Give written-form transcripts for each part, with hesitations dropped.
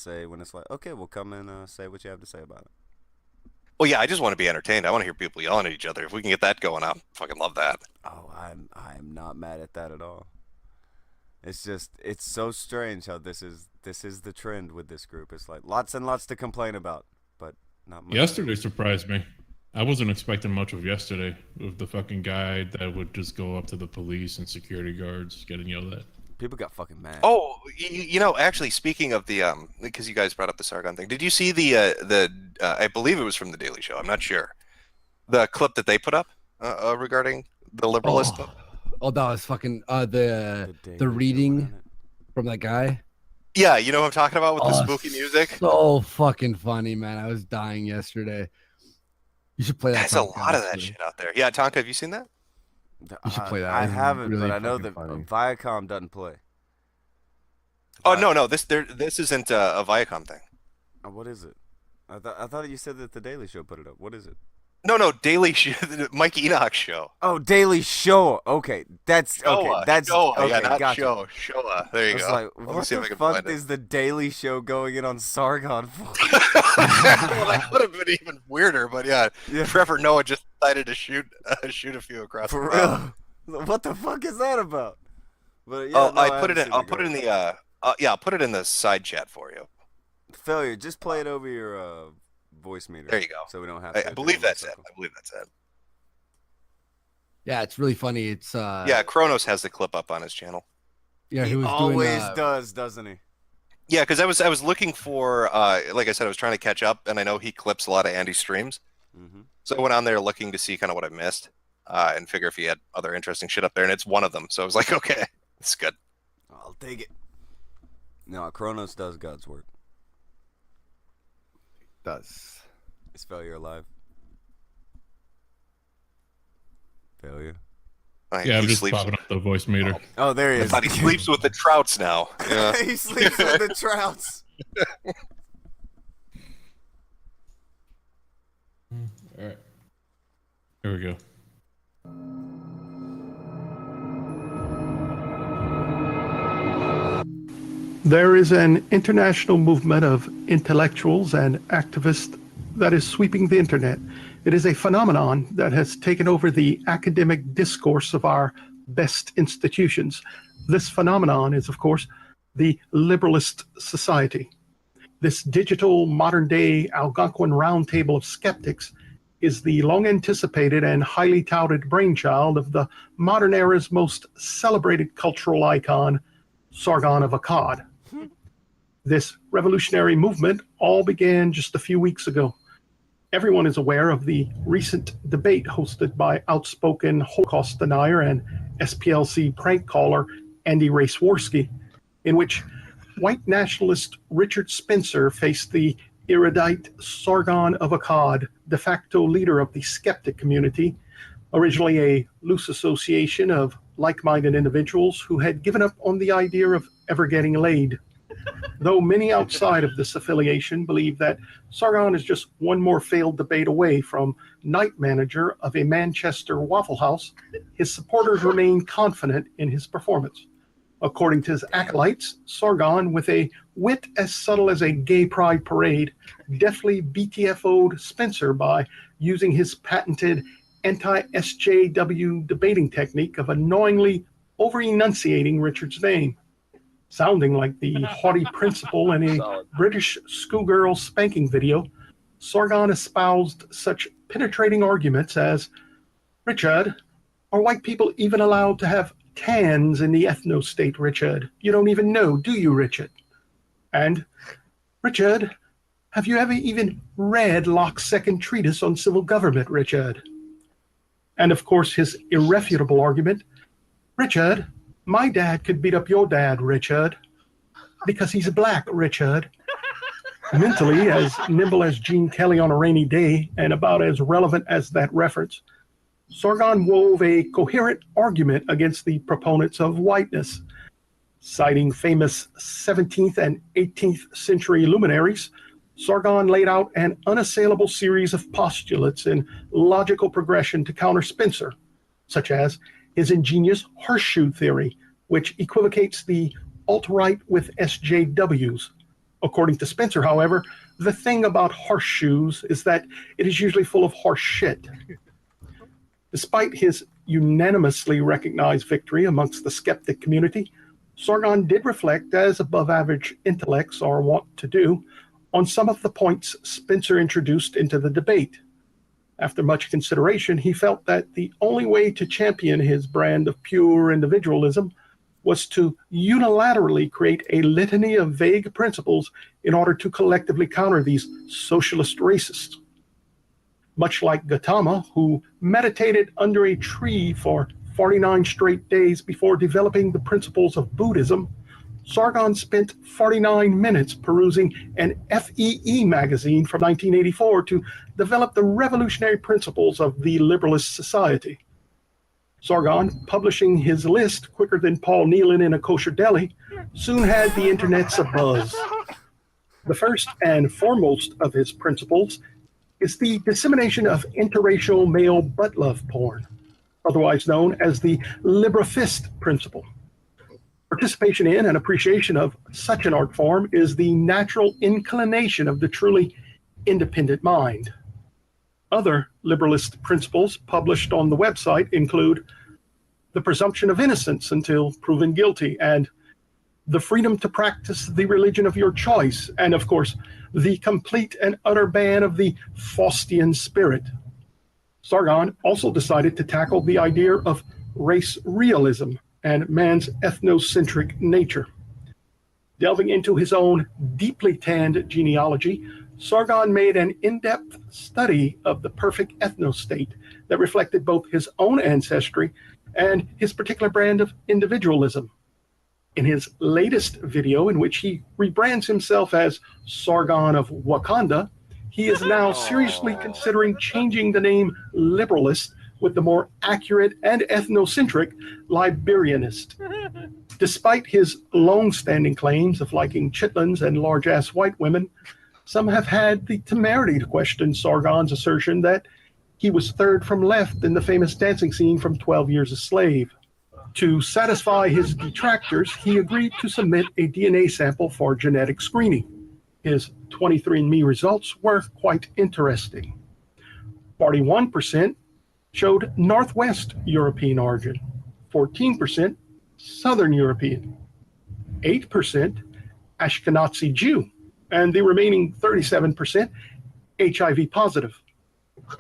say when it's like, okay, we'll come and say what you have to say about it. Well, yeah, I just want to be entertained. I want to hear people yelling at each other. If we can get that going, I fucking love that. Oh, I'm not mad at that at all. It's just it's so strange how this is the trend with this group. It's like lots and lots to complain about, but not much. Yesterday surprised me. I wasn't expecting much of yesterday with the fucking guy that would just go up to the police and security guards getting yelled at. People got fucking mad. Oh, actually, speaking of the because you guys brought up the Sargon thing, did you see the I believe it was from the Daily Show. I'm not sure. The clip that they put up regarding the Liberalist book. Oh, that was fucking the reading from that guy. Yeah, you know what I'm talking about with the spooky music. So fucking funny, man. I was dying yesterday. You should play that. There's a lot of that shit out there. Yeah, Tonka, have you seen that? You should play that. I It's haven't, really but I know fucking that funny. Viacom doesn't play. Oh no, this isn't a Viacom thing. What is it? I thought you said that the Daily Show put it up. What is it? No, Daily Show, Mike Enoch show. Oh, Daily Show. Okay, that's okay. That's Showa, okay. yeah, not Gotcha. show. Showa. There you go. Like, Let me what see if I the can fuck find it. is the Daily Show going in on Sargon for? Well, that would have been even weirder, but yeah. Trevor Noah just decided to shoot a few across For the mouth. real? What the fuck is that about? But yeah, Oh, no, I put it in. haven't I'll seen put it in go. the. I'll put it in the side chat for you. Failure. Just play it over your voice meter. There you go. So we don't have. I to believe go in that's it. circle. I believe that's it. Yeah, it's really funny. It's Yeah, Kronos has the clip up on his channel. yeah, He he was always doing does, doesn't he? Yeah, because I was looking for like I said, I was trying to catch up, and I know he clips a lot of Andy's streams, Mm-hmm. so I went on there looking to see kind of what I missed, and figure if he had other interesting shit up there, and it's one of them. So I was like, okay, it's good. I'll take it. No, Kronos does God's work. does. Is Failure alive? Failure. Yeah, I'm He just sleeps. popping up the voice meter. Oh, there he I is. thought he sleeps with the trouts now. Yeah. He sleeps with the trouts. All right. Here we go. There is an international movement of intellectuals and activists that is sweeping the internet. It is a phenomenon that has taken over the academic discourse of our best institutions. This phenomenon is, of course, the Liberalist Society. This digital modern-day Algonquin roundtable of skeptics is the long-anticipated and highly touted brainchild of the modern era's most celebrated cultural icon, Sargon of Akkad. This revolutionary movement all began just a few weeks ago. Everyone is aware of the recent debate hosted by outspoken Holocaust denier and SPLC prank caller Andy Raceworski, in which white nationalist Richard Spencer faced the erudite Sargon of Akkad, de facto leader of the skeptic community, originally a loose association of like-minded individuals who had given up on the idea of ever getting laid. Though many outside of this affiliation believe that Sargon is just one more failed debate away from night manager of a Manchester Waffle House, his supporters remain confident in his performance. According to his acolytes, Sargon, with a wit as subtle as a gay pride parade, deftly BTFO'd Spencer by using his patented anti-SJW debating technique of annoyingly over-enunciating Richard's name. Sounding like the haughty principal in a British schoolgirl spanking video, Sargon espoused such penetrating arguments as, "Richard, are white people even allowed to have tans in the ethno-state, Richard? You don't even know, do you, Richard?" And, "Richard, have you ever even read Locke's second treatise on civil government, Richard?" And of course, his irrefutable argument, "Richard, my dad could beat up your dad, Richard, because he's black, Richard." Mentally as nimble as Gene Kelly on a rainy day and about as relevant as that reference, Sargon wove a coherent argument against the proponents of whiteness. Citing famous 17th and 18th century luminaries, Sargon laid out an unassailable series of postulates in logical progression to counter Spencer, such as his ingenious horseshoe theory, which equivocates the alt-right with SJWs, According to Spencer, however, the thing about horseshoes is that it is usually full of horse shit. Despite his unanimously recognized victory amongst the skeptic community, Sargon did reflect, as above-average intellects are wont to do, on some of the points Spencer introduced into the debate. After much consideration, he felt that the only way to champion his brand of pure individualism was to unilaterally create a litany of vague principles in order to collectively counter these socialist racists. Much like Gautama, who meditated under a tree for 49 straight days before developing the principles of Buddhism, Sargon spent 49 minutes perusing an FEE magazine from 1984 to develop the revolutionary principles of the Liberalist Society. Sargon, publishing his list quicker than Paul Nealon in a kosher deli, soon had the internet's abuzz. The first and foremost of his principles is the dissemination of interracial male butt love porn, otherwise known as the Liberalist principle. Participation in and appreciation of such an art form is the natural inclination of the truly independent mind. Other liberalist principles published on the website include the presumption of innocence until proven guilty, and the freedom to practice the religion of your choice, and of course, the complete and utter ban of the Faustian spirit. Sargon also decided to tackle the idea of race realism and man's ethnocentric nature. Delving into his own deeply tanned genealogy, Sargon made an in-depth study of the perfect ethnostate that reflected both his own ancestry and his particular brand of individualism. In his latest video, in which he rebrands himself as Sargon of Wakanda, he is now seriously considering changing the name Liberalist with the more accurate and ethnocentric Liberianist. Despite his long-standing claims of liking chitlins and large-ass white women, some have had the temerity to question Sargon's assertion that he was third from left in the famous dancing scene from 12 Years a Slave. To satisfy his detractors, he agreed to submit a DNA sample for genetic screening. His 23andMe results were quite interesting. 41% showed Northwest European origin, 14% Southern European, 8% Ashkenazi Jew, and the remaining 37% HIV positive.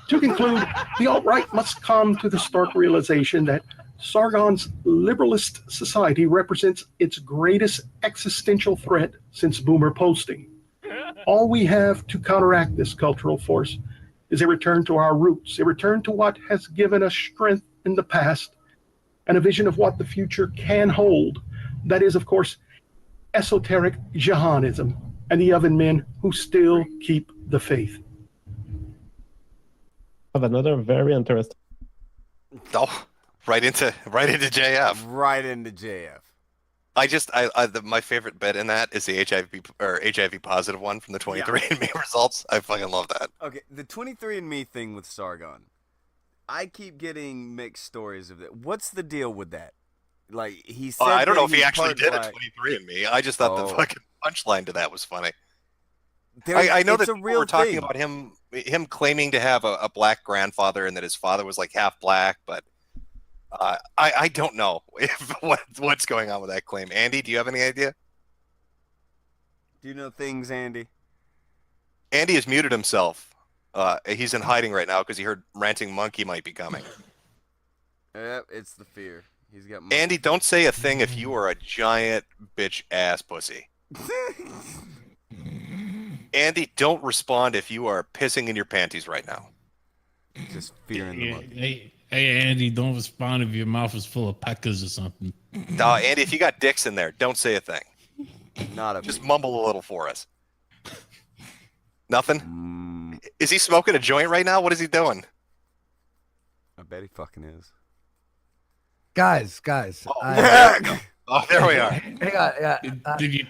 To conclude, the alt-right must come to the stark realization that Sargon's Liberalist Society represents its greatest existential threat since boomer posting. All we have to counteract this cultural force is a return to our roots, a return to what has given us strength in the past, and a vision of what the future can hold. That is, of course, esoteric Jahanism and the oven men who still keep the faith. Have another very interesting. Oh, right into JF. Right into JF. My favorite bit in that is the HIV positive one from the 23andMe results. I fucking love that. Okay, the 23andMe thing with Sargon. I keep getting mixed stories of it. What's the deal with that? Like, he said I don't that know if he he's actually part did black. a 23andMe. I just thought the fucking punchline to that was funny. There's- I know it's that a people real were talking thing. about him claiming to have a black grandfather and that his father was like half black, but I don't know what's going on with that claim. Andy, do you have any idea? Do you know things, Andy? Andy has muted himself. He's in hiding right now because he heard Ranting Monkey might be coming. Yep, it's the fear. He's got. Andy, don't say a thing if you are a giant bitch ass pussy. Andy, don't respond if you are pissing in your panties right now. Just fear in the monkey. Hey, Andy, don't respond if your mouth is full of peckers or something. Andy, if you got dicks in there, don't say a thing. Not a. Just mumble a little for us. Nothing? Is he smoking a joint right now? What is he doing? I bet he fucking is. Guys, Oh, there we are. hang on. Did you